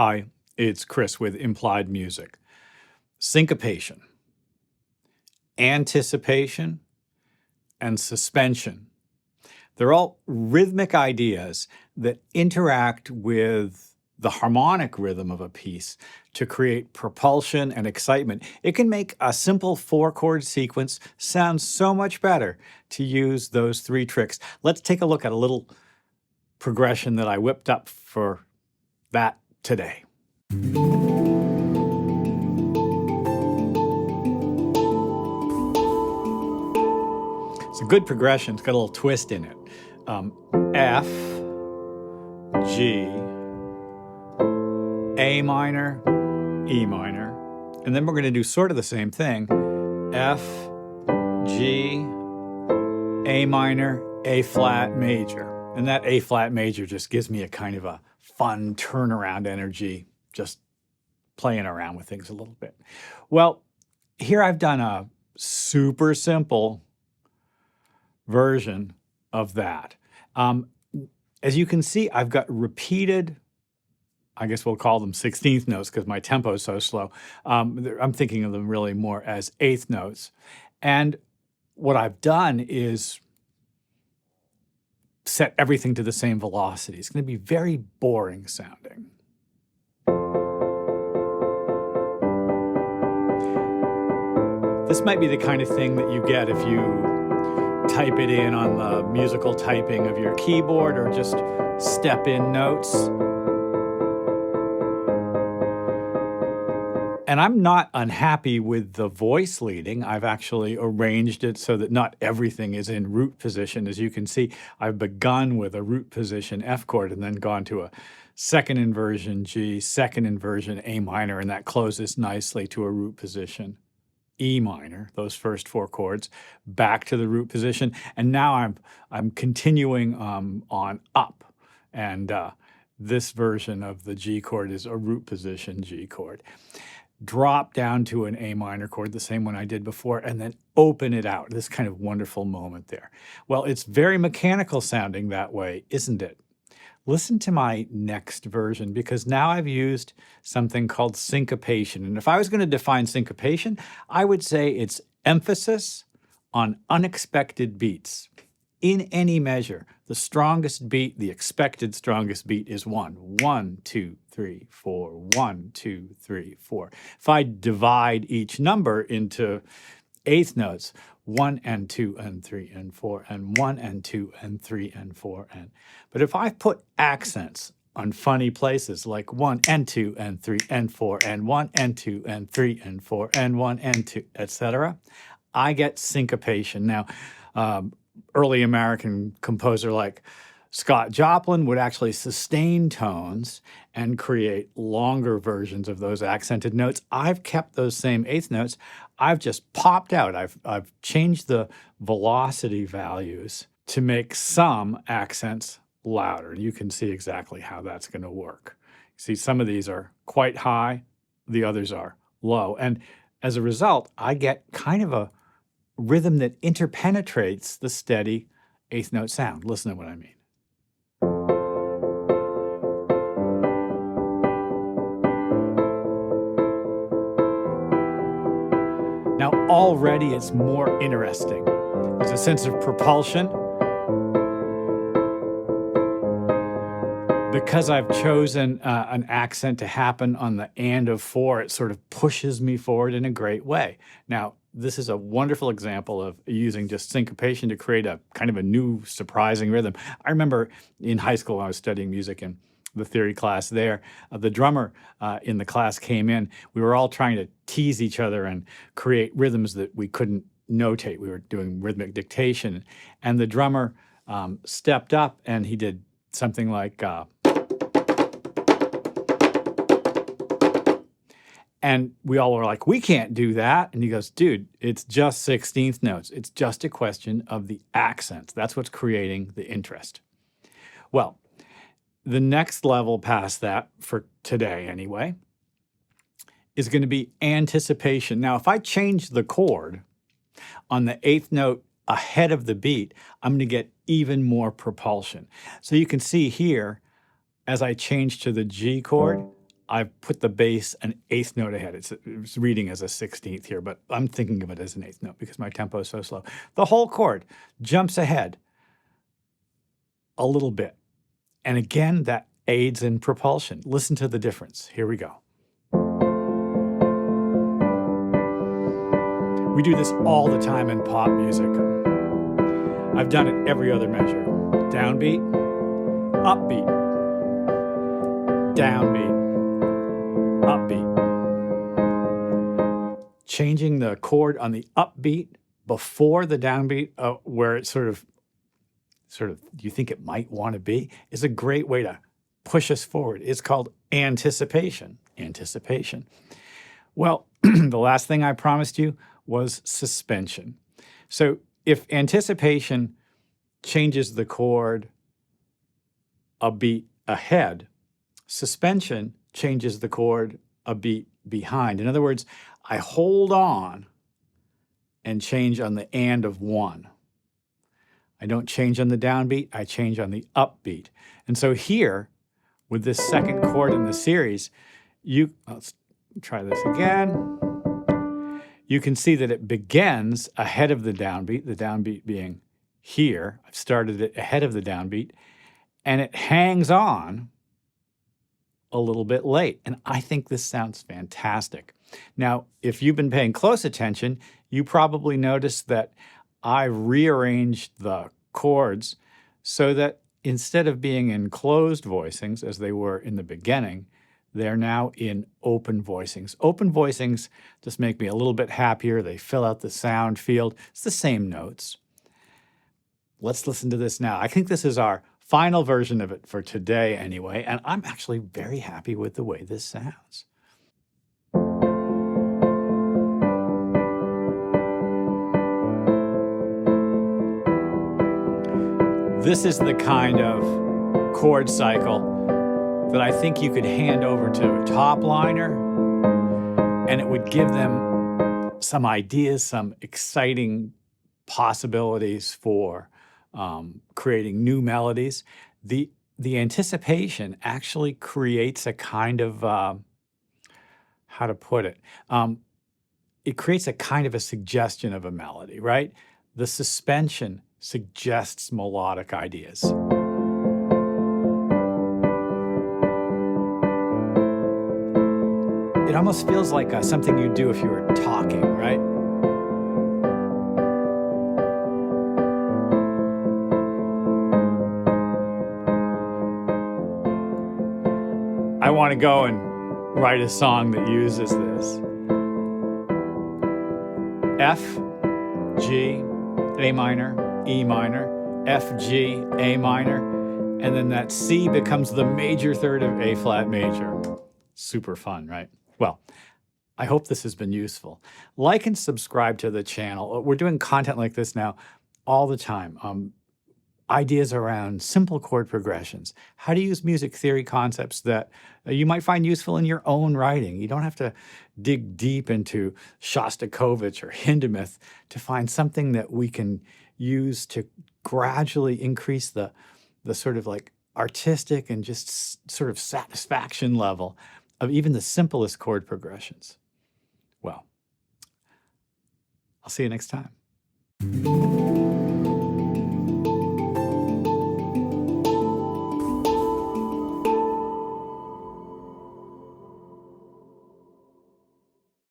Hi, it's Chris with Implied Music. Syncopation, anticipation, and suspension. They're all rhythmic ideas that interact with the harmonic rhythm of a piece to create propulsion and excitement. It can make a simple 4-chord sequence sound so much better to use those 3 tricks. Let's take a look at a little progression that I whipped up for that today. It's a good progression. It's got a little twist in it. F, G, A minor, E minor, and then we're going to do sort of the same thing. F, G, A minor, A flat major. And that A flat major just gives me a kind of a fun turnaround energy, just playing around with things a little bit. Well, here I've done a super simple version of that. As you can see, I've got repeated, I guess we'll call them 16th notes because my tempo is so slow. I'm thinking of them really more as 8th notes. And what I've done is set everything to the same velocity. It's going to be very boring sounding. This might be the kind of thing that you get if you type it in on the musical typing of your keyboard or just step in notes. And I'm not unhappy with the voice leading. I've actually arranged it so that not everything is in root position. As you can see, I've begun with a root position F chord and then gone to a second inversion G, second inversion A minor, and that closes nicely to a root position E minor, those first 4 chords, back to the root position. And now I'm continuing on up. And this version of the G chord is a root position G chord. Drop down to an A minor chord, the same one I did before, and then open it out. This kind of wonderful moment there. Well, it's very mechanical sounding that way, isn't it? Listen to my next version because now I've used something called syncopation. And if I was going to define syncopation, I would say it's emphasis on unexpected beats. In any measure, the strongest beat, the expected strongest beat is 1. 1, 2, 3, 4, 1, 2, 3, 4. If I divide each number into 8th notes, 1 and 2 and 3 and 4 and 1 and 2 and 3 and 4 and. But if I put accents on funny places like 1 and 2 and 3 and 4 and 1 and 2 and 3 and 4 and 1 and 2, etc., I get syncopation. Now, early American composer like Scott Joplin would actually sustain tones and create longer versions of those accented notes. I've kept those same 8th notes. I've just popped out. I've changed the velocity values to make some accents louder. You can see exactly how that's going to work. See, some of these are quite high, the others are low. And as a result, I get kind of a rhythm that interpenetrates the steady 8th note sound. Listen to what I mean. Now, already it's more interesting. There's a sense of propulsion. Because I've chosen an accent to happen on the and of 4, it sort of pushes me forward in a great way. Now, this is a wonderful example of using just syncopation to create a kind of a new, surprising rhythm. I remember in high school when I was studying music in the theory class there, the drummer in the class came in. We were all trying to tease each other and create rhythms that we couldn't notate. We were doing rhythmic dictation. And the drummer stepped up and he did something like... And we all were like, we can't do that. And he goes, dude, it's just 16th notes. It's just a question of the accents. That's what's creating the interest. Well, the next level past that, for today anyway, is going to be anticipation. Now, if I change the chord on the 8th note ahead of the beat, I'm going to get even more propulsion. So you can see here, as I change to the G chord, I've put the bass an eighth note ahead. It's reading as a 16th here, but I'm thinking of it as an eighth note because my tempo is so slow. The whole chord jumps ahead a little bit. And again, that aids in propulsion. Listen to the difference. Here we go. We do this all the time in pop music. I've done it every other measure. Downbeat, upbeat, downbeat, upbeat. Changing the chord on the upbeat before the downbeat, where it's sort of you think it might want to be, is a great way to push us forward. It's called anticipation. Anticipation. Well, the last thing I promised you was suspension. So if anticipation changes the chord a beat ahead, suspension changes the chord a beat behind. In other words, I hold on and change on the and of one. I don't change on the downbeat, I change on the upbeat. And so here, with this second chord in the series, let's try this again. You can see that it begins ahead of the downbeat being here. I've started it ahead of the downbeat, and it hangs on a little bit late. And I think this sounds fantastic. Now, if you've been paying close attention, you probably noticed that I rearranged the chords so that instead of being in closed voicings as they were in the beginning, they're now in open voicings. Open voicings just make me a little bit happier. They fill out the sound field. It's the same notes. Let's listen to this now. I think this is our final version of it for today anyway, and I'm actually very happy with the way this sounds. This is the kind of chord cycle that I think you could hand over to a top liner, and it would give them some ideas, some exciting possibilities for creating new melodies. The anticipation actually creates a kind of, how to put it? It creates a kind of a suggestion of a melody, right? The suspension suggests melodic ideas. It almost feels like something you'd do if you were talking, right? I want to go and write a song that uses this. F, G, A minor, E minor, F, G, A minor, and then that C becomes the major third of A flat major. Super fun, right? Well, I hope this has been useful. Like and subscribe to the channel. We're doing content like this now all the time. Ideas around simple chord progressions, how to use music theory concepts that you might find useful in your own writing. You don't have to dig deep into Shostakovich or Hindemith to find something that we can use to gradually increase the sort of like artistic and just sort of satisfaction level of even the simplest chord progressions. Well, I'll see you next time.